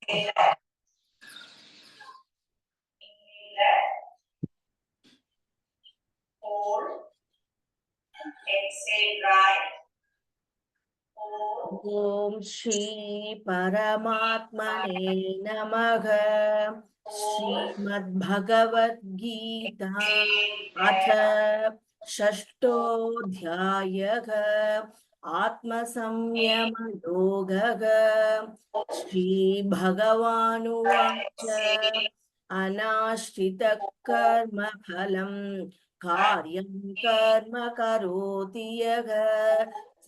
ओम श्री परमात्मने नमः। श्रीमद्भगवद्गीता अथ षष्ठोऽध्यायः आत्मसंयमयोगः। श्रीभगवानुवाच अनाश्रितकर्मफलं कार्यं कर्म करोति यः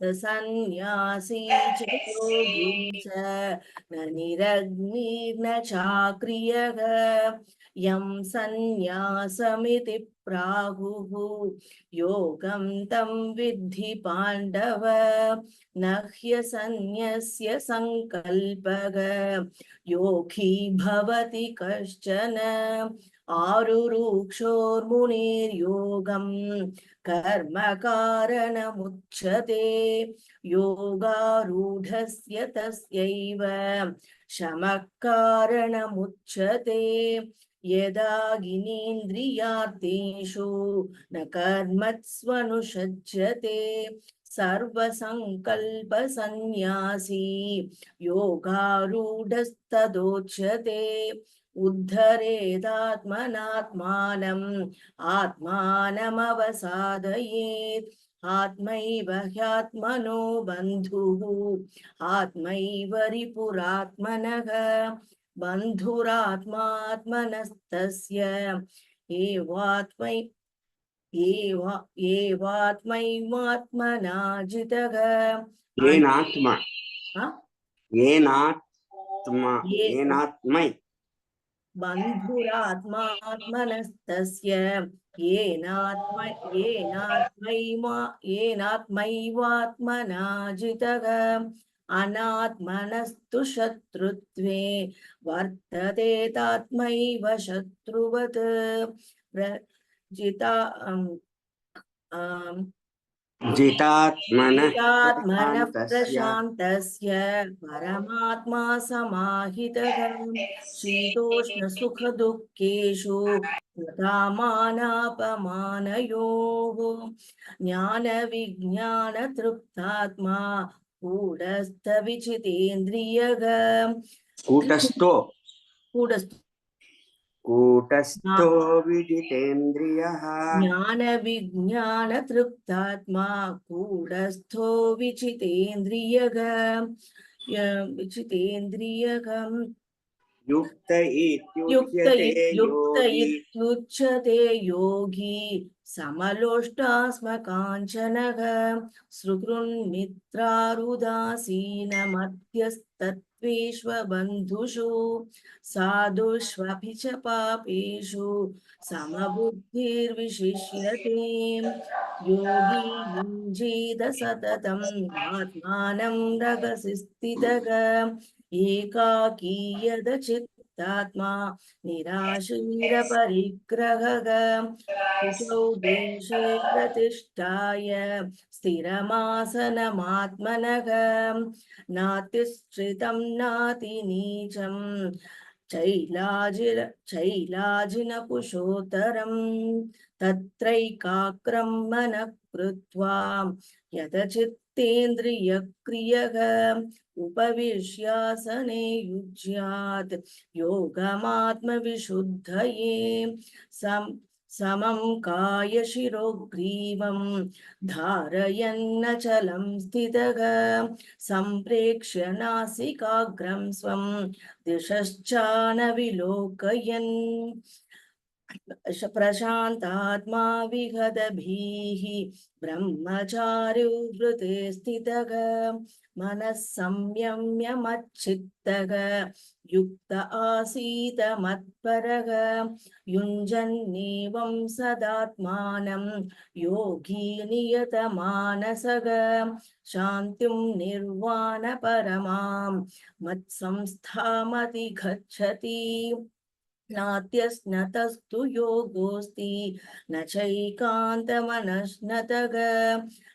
स सन्न्यासी च योगी च न निरग्निर्न चाक्रियः यं सन्न्यासमिति प्राहुः योगं तं विद्धि पाण्डव न ह्यसन्न्यस्य संकल्पः योगी भवति कश्चन आरुरुक्षोर्मुनिर्योगं कर्म कारणमुच्यते योगारूढस्य तस्यैव शमः कारणमुच्यते यदा गिनेन्द्रियार्थेषु न कर्मत्स्वनुषज्यते सर्वसंकल्पसन्न्यासी योगारूढस्तदोच्यते उद्धरेदात्मनात्मानम् आत्मानमवसादयेत् आत्मैव ह्यात्मनो बन्धुः आत्मैव रिपुरात्मनः बन्धुरात्मात्मनस्तस्य एवात्मैवात्मना जितः येनात्मै बन्धुरात्मात्मनस्तस्य येनात्मैवात्मना जितः अनात्मनस्तु शत्रुत्वे वर्तते तात्मैव शत्रुवत् जितात्मनः प्रशान्तस्य परमात्मा समाहितः शीतोष्णसुखदुःखेषु तथा मानापमानयोः ज्ञानविज्ञानतृप्तात्मा कूटस्थविचितेन्द्रियः कूटस्थो विजितेन्द्रियः ज्ञानविज्ञानतृप्तात्मा कूटस्थो विचितेन्द्रियः युक्त इत्युच्यते योगी समलोष्टास्मकाञ्चनः सुहृन्मित्रारुदासीनमध्यस्तत्त्वेष्वबन्धुषु साधुष्वपि च पापेषु समबुद्धिर्विशिष्यते योगी युञ्जीत सततम् आत्मानं रगसि स्थितः एकाकीयदचित्तात्मा निराशीरपरिग्रहः कुशौ देशे प्रतिष्ठाय स्थिरमासनमात्मनः नातिष्ठितं नातिनीचं चैलाजिनकुशोत्तरं तत्रैकाग्रं मनः कृत्वा यतचित्तेन्द्रियक्रियः उपविश्यासने युज्यात् योगमात्मविशुद्धये समं कायशिरोग्रीवं धारयन्नचलं स्थितः सम्प्रेक्ष्य नासिकाग्रं स्वं दिशश्चानविलोकयन् प्रशान्तात्मा विगतभीः ब्रह्मचारिवृते स्थितः मनः संयम्य मच्चित्तः युक्त आसीत मत्परः युञ्जन्नेवं सदात्मानं योगी नियतमानसः शान्तिं निर्वाणपरमां मत्संस्थामधिगच्छति नात्यस्नतस्तु योगोऽस्ति न चैकान्तमनश्नतः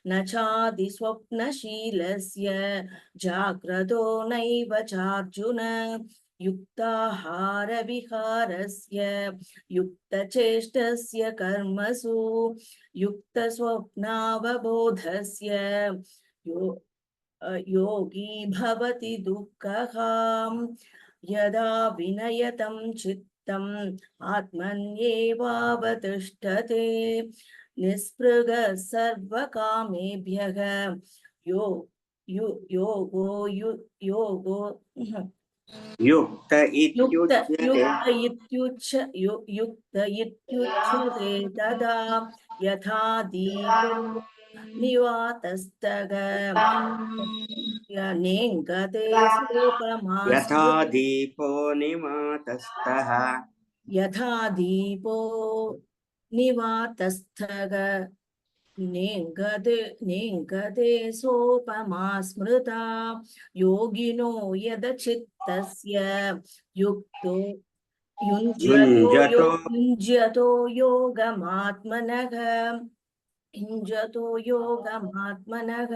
न चादिस्वप्नशीलस्य जाग्रतो नैव चार्जुन युक्ताहारविहारस्य युक्तचेष्टस्य कर्मसु युक्तस्वप्नावबोधस्य योगी भवति दुःखहां यदा विनयतं चित्तम् आत्मन्येवावतिष्ठते निःस्पृहः सर्वकामेभ्यः योगो युक्त युक्त इत्युच्यते युक्त इत्युच्यते तदा यथा दीपो निवातस्तग नेङ्गते सोपमा यथा स्मृता दीपो निमातस्तः यथा दीपो निवातस्थग नेङ्गते सोपमा स्मृता योगिनो यदचित्तस्य युक्तो युञ्जतो युञ्जतो योगमात्मनः योगमात्मनः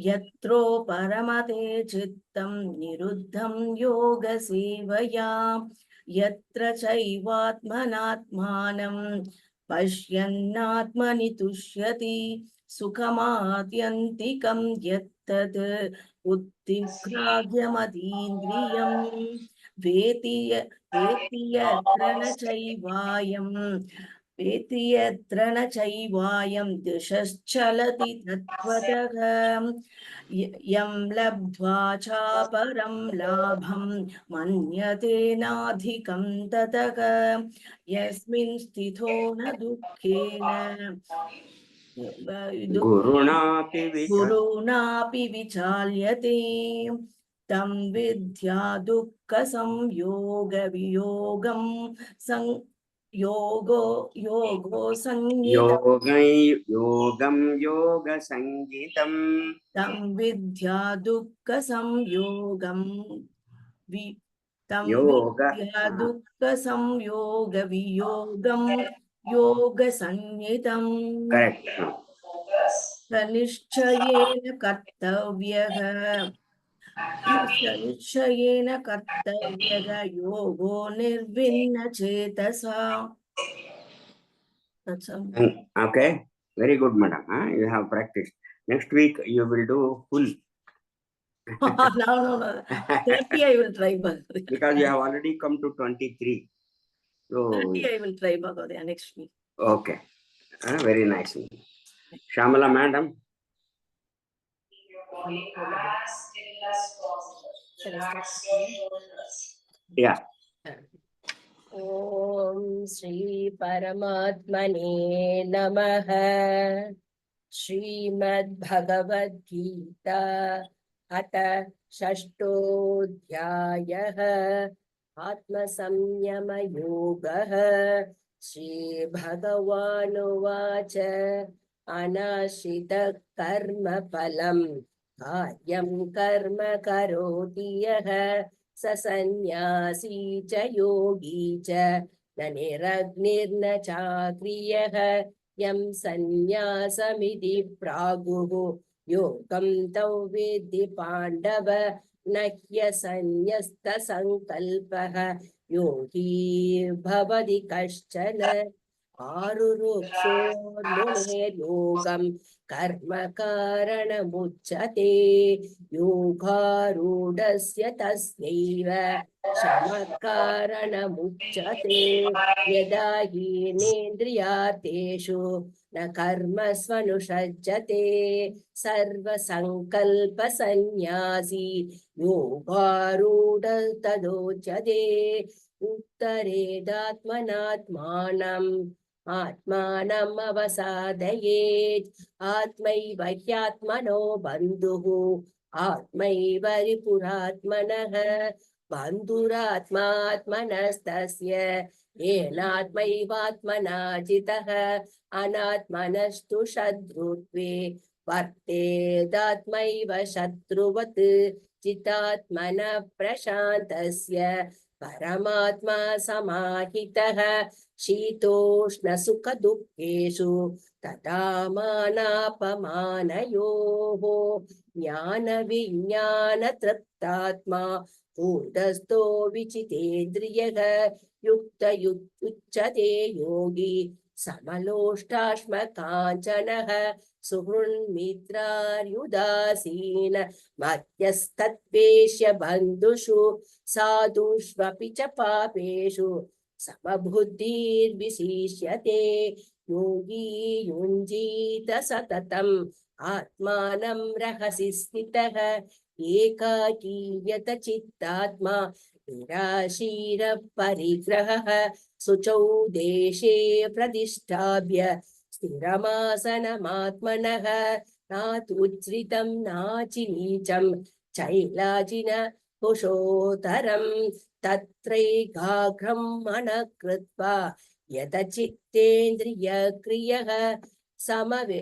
यत्रो परमते चित्तं निरुद्धं योगसेवया यत्र चैवात्मनात्मानं पश्यन्नात्मनि तुष्यति सुखमात्यन्तिकं यत्तत् बुद्धिग्राह्यमतीन्द्रियं वेति यत्र न चैवायं वेति यत्र न चैवायं दिशश्चलति तत्त्वतः यं लब्ध्वा चापरं लाभं मन्यते नाधिकं ततः यस्मिन् स्थितो न दुःखेन गुरुणापि विचाल्यते तं विद्या दुःखसंयोगवियोगं योगो संज्ञितम् योगं योगसङ्गितम् तं विद्या दुःखसंयोगं तं योग विद्या दुःखसंयोगवियोगं योगसंज्ञितम् करेक्ट सनिश्चयेन कर्तव्यः सनिश्चयेन कर्तव्यः योगो निर्विण्णचेतसा okay, very good madam, you have practiced. Next week you will do full no 30 I will try Bhagavath. because you have already come to 23, so 30 I will try Bhagavath next week. okay, very nice. Shamala madam. Yeah. ॐ श्री परमात्मने नमः। श्रीमद्भगवद्गीता अथ षष्ठोऽध्यायः आत्मसंयमयोगः। श्रीभगवानुवाच अनाश्रितः कर्मफलम् कार्यं कर्म करोति यः स सन्न्यासी च योगी च न निरग्निर्न चाक्रियः यं सन्न्यासमिति प्रागुः योगं तं विद्धि पाण्डव न ह्यसन्न्यस्तसङ्कल्पः योगी भवति कश्चन आरुरुक्षोर्मुनेर्योगं कर्म कारणमुच्यते योगारूढस्य तस्यैव शमः कारणमुच्यते यदा हीनेन्द्रियार्थेषु न कर्मस्वनुषज्जते सर्वसङ्कल्पसन्न्यासी योगारूढ तदोच्यते उत्तरेदात्मनात्मानम् आत्मानम् अवसादयेत् आत्मैव ह्यात्मनो बन्धुः आत्मैव रिपुरात्मनः बन्धुरात्मात्मनस्तस्य येनात्मैवात्मना जितः अनात्मनस्तु शत्रुत्वे वर्तेदात्मैव शत्रुवत् जितात्मनः प्रशान्तस्य परमात्मा समाहितः शीतोष्णसुखदुःखेषु तथा मानापमानयोः ज्ञानविज्ञानतृप्तात्मा कूटस्थो विचितेन्द्रियः युक्त उच्यते योगी समलोष्टाश्मकाञ्चनः सुहृन्मित्रार्युदासीन मध्यस्तत्वेष्य बन्धुषु साधुष्वपि च पापेषु समबुद्धिर्विशिष्यते योगी युञ्जीत सततम् आत्मानं रहसि स्थितः एकाकी यत चित्तात्मा निराशीर परिग्रहः शुचौ देशे प्रतिष्ठाप्य स्थिरमासनमात्मनः नात्युच्छ्रितं नाचिनीचं चैलाजिन कुशोत्तरं तत्रैकाग्रं मनः कृत्वा यतचित्तेन्द्रियक्रियः समवे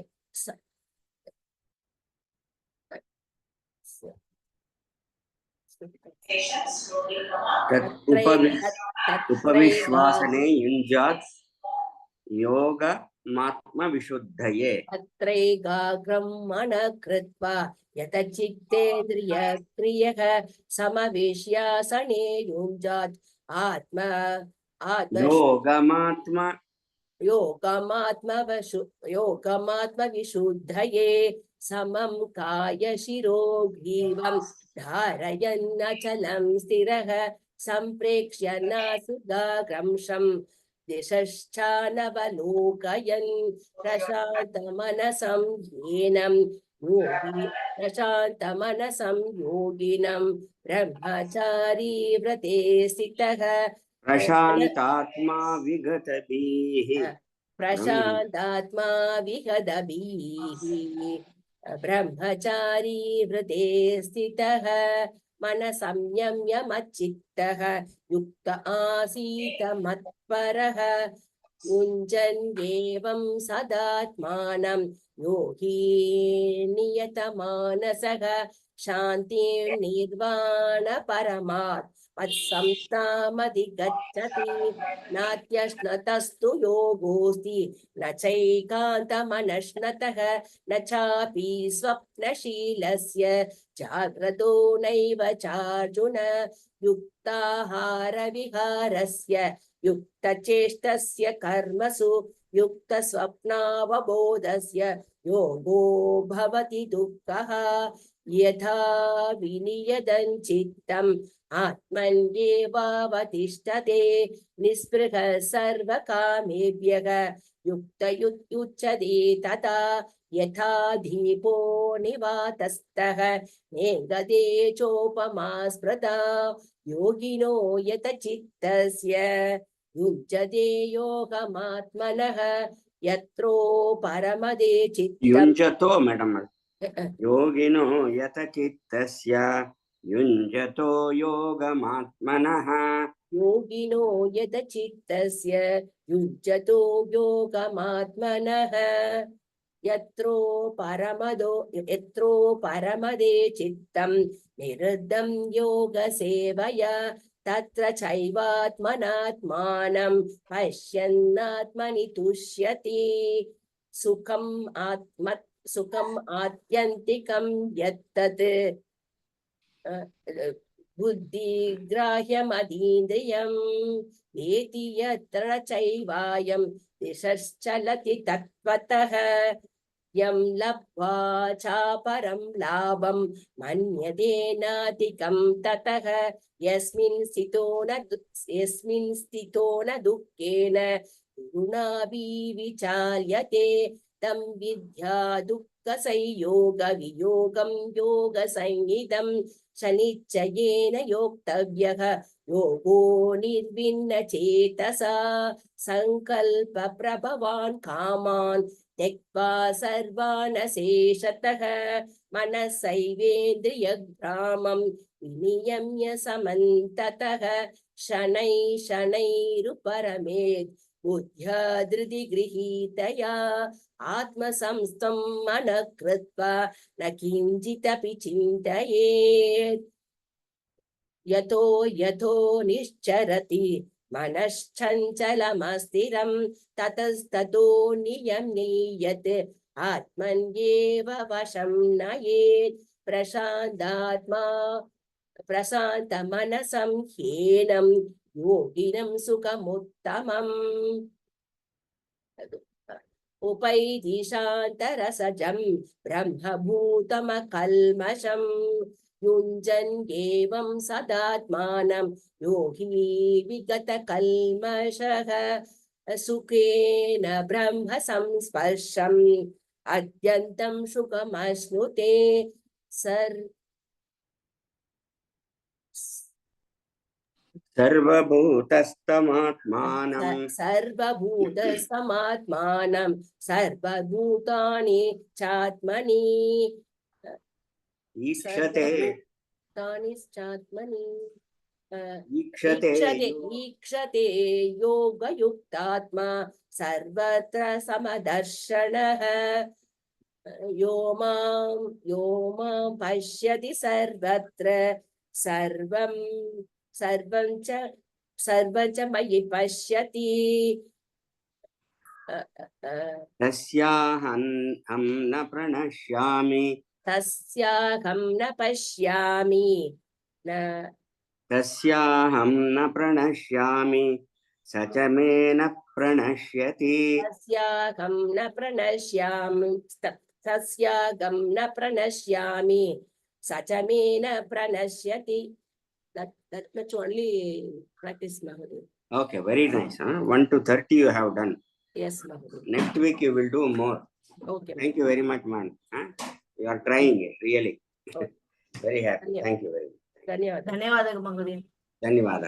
उपविश्वासने युञ्जात् योगमात्मविशुद्धये तत्रैकाग्रं मनः कृत्वा यतचित्तेन्द्रियक्रियः समवेश्यासने युञ्जात् योगमात्मविशुद्धये समं कायशिरो ग्रीवं धारयन्नचलं स्थिरः सम्प्रेक्ष्य नासिकाग्रंशं दिशश्चानवलोकयन् प्रशान्तमनसं येनं योगिनं ब्रह्मचारी व्रते स्थितः प्रशान्तात्मा विगतभिः प्रशान्तात्मा विगतभिः ब्रह्मचारी व्रते स्थितः मनसंयम्य मच्चित्तः युक्त आसीत मत्परः युञ्जन्येवं सदात्मानं योगी नियतमानसः शान्तिं निर्वाण परमात् मत्संस्थामधिगच्छति नात्यश्नतस्तु योगोऽस्ति न चैकान्तमनश्नतः न चापि स्वप्नशीलस्य जाग्रतो नैव चार्जुन युक्ताहारविहारस्य युक्तचेष्टस्य कर्मसु युक्तस्वप्नावबोधस्य योगो भवति दुःखः यथा विनियतं चित्तम् आत्मन्येवावतिष्ठते निःस्पृहः सर्वकामेभ्यः युक्तयुच्यते तथा यथा दीपो निवातस्तः नेङ्गते चोपमा स्मृता योगिनो यतचित्तस्य युज्यते योगमात्मनः यत्रो परमदे चित्तं युञ्जतो मैडम योगिनो यतचित्तस्य युञ्जतो योगमात्मनः योगिनो यतचित्तस्य युज्यतो योगमात्मनः यत्रो परमदे चित्तं निरुद्धं योगसेवया तत्र चैवात्मनात्मानं पश्यन्नात्मनि तुष्यति सुखम् आत्यन्तिकं यत्तत् बुद्धिग्राह्यमतीन्द्रियं वेति यत्र चैवायं दिशश्चलति तत्त्वतः यं लब्ध्वा चापरं लाभं मन्यते नाधिकं ततः यस्मिन् स्थितो न दुःखेन गुणाभि विचार्यते तं विद्या दुःखसंयोगवियोगं योगसंज्ञितं शनिश्चयेन योक्तव्यः योगो निर्भिन्नचेतसा सङ्कल्पप्रभवान् कामान् त्यक्त्वा सर्वान् शेषतः मनसैवेन्द्रियग्रामं विनियम्य समन्ततः शनैरुपरमेत् बुद्ध्या धृति गृहीतया आत्मसंस्थं मनः कृत्वा न किञ्चिदपि चिन्तयेत् यतो निश्चरति मनश्चञ्चलमस्थिरं ततस्ततो नियम्येत् आत्मन्येव वशं नयेत् प्रशान्तात्मा प्रशान्तमनसं ह्येनं योगिनं सुखमुत्तमम् उपैति शान्तरसजं ब्रह्मभूतमकल्मषं युञ्जन् एवं सदात्मानं योगी विगतकल्मषः सुखेन ब्रह्म संस्पर्शम् अत्यन्तं सुखमश्नुते सर्वभूतस्थमात्मानं सर्वभूतसमात्मानं सर्वभूतानि चात्मनि ईक्षते तानि चात्मनि ईक्षते ईक्षते योगयुक्तात्मा सर्वत्र समदर्शनः यो मां पश्यति सर्वत्र सर्वं च मयि पश्यति तस्याहं न प्रणश्यामि तस्याहं न पश्यामि तस्याहं न प्रणश्यामि स च मे न प्रणश्यति तस्याहं न प्रणश्यामि तस्याहं न प्रणश्यामि स च मे न प्रणश्यति. That's only practice, Mahadev. Okay, very nice. 1 to 30 you have done. Yes, Mahadev. Next week you will do more. Okay. Thank you very much, man. You are trying it, really. Okay. Very happy. Yeah. Thank you very much. ಧನ್ಯವಾದ. ಧನ್ಯವಾದಗಳು ಮಗುದೇವ್. ಧನ್ಯವಾದ.